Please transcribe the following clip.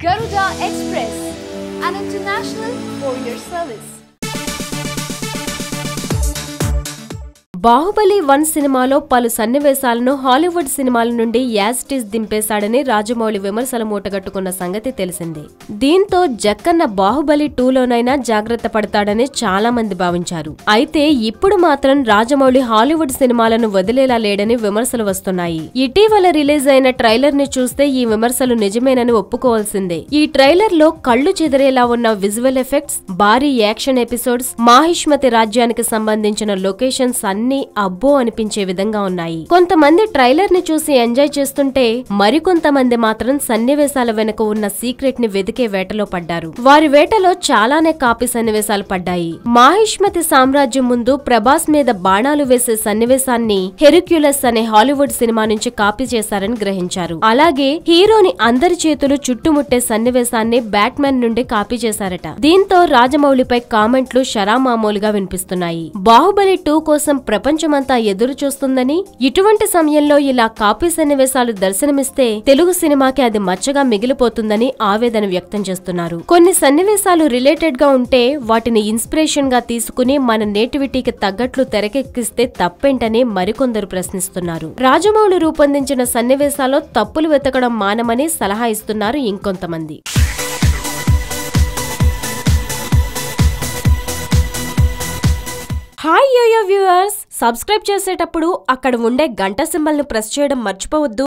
Garuda Express, an international courier service. Baahubali 1 సినిమాలో పలు సన్నివేశాలను హాలీవుడ్ సినిమాల నుండి యాజిటీస్ దింపేశాడని రాజమౌళి విమర్శలు మూటగట్టుకున్న సంగతి తెలిసిందే. దీంతో జక్కన్న బాహుబలి 2లోనైనా జాగ్రత్త పడతాడని చాలా మంది భావించారు. అయితే ఇప్పుడు మాత్రం రాజమౌళి హాలీవుడ్ సినిమాలను వదిలేలా లేడని విమర్శలు వస్తున్నాయి. ఇటీవల రిలీజ్ అయిన ట్రైలర్ ని చూస్తే ఈ విమర్శలు నిజమేనని ఒప్పుకోవాల్సిందే. ఈ ట్రైలర్ లో కళ్లు చెదిరేలా ఉన్న విజువల్ ఎఫెక్ట్స్, భారీ యాక్షన్ ఎపిసోడ్స్, మాహిష్మతి రాజ్యానికి సంబంధించిన లొకేషన్స్ అన్ని అబ్బో అనిపించే విధంగా ఉన్నాయి. కొంతమంది ట్రైలర్ ని చూసి ఎంజాయ్ చేస్తుంటే మరికొంతమంది మాత్రం సన్నివేశాల వెనుక ఉన్న సీక్రెట్ ని వెతికే వేటలో పడ్డారు. వారి వేటలో చాలానే కాపీ సన్నివేశాలు పడ్డాయి. మాహిష్మతి సామ్రాజ్యం ముందు ప్రభాస్ మీద బాణాలు వేసే సన్నివేశాన్ని హెర్క్యులస్ అనే హాలీవుడ్ సినిమా నుంచి కాపీ చేశారని గ్రహించారు. అలాగే హీరోని అందరి చేతులు చుట్టుముట్టే సన్నివేశాన్ని బ్యాట్మెన్ నుండి కాపీ చేశారట. దీంతో రాజమౌళిపై కామెంట్లు షరామామూలుగా వినిపిస్తున్నాయి. బాహుబలి 2 కోసం ప్రపంచమంతా ఎదురు చూస్తుందని, ఇటువంటి సమయంలో ఇలా కాపీ సన్నివేశాలు దర్శనమిస్తే తెలుగు సినిమాకి అది మచ్చగా మిగిలిపోతుందని ఆవేదన వ్యక్తం చేస్తున్నారు. కొన్ని సన్నివేశాలు రిలేటెడ్ గా ఉంటే వాటిని ఇన్స్పిరేషన్ గా తీసుకుని మన నేటివిటీకి తగ్గట్లు తెరకెక్కిస్తే తప్పేంటని మరికొందరు ప్రశ్నిస్తున్నారు. రాజమౌళి రూపొందించిన సన్నివేశాల్లో తప్పులు వెతకడం మానమని సలహా ఇస్తున్నారు ఇంకొంతమంది. హాయ్ యోయో వ్యూవర్స్, సబ్స్క్రైబ్ చేసేటప్పుడు అక్కడ ఉండే గంట సింబల్ ను ప్రెస్ చేయడం మర్చిపోవద్దు.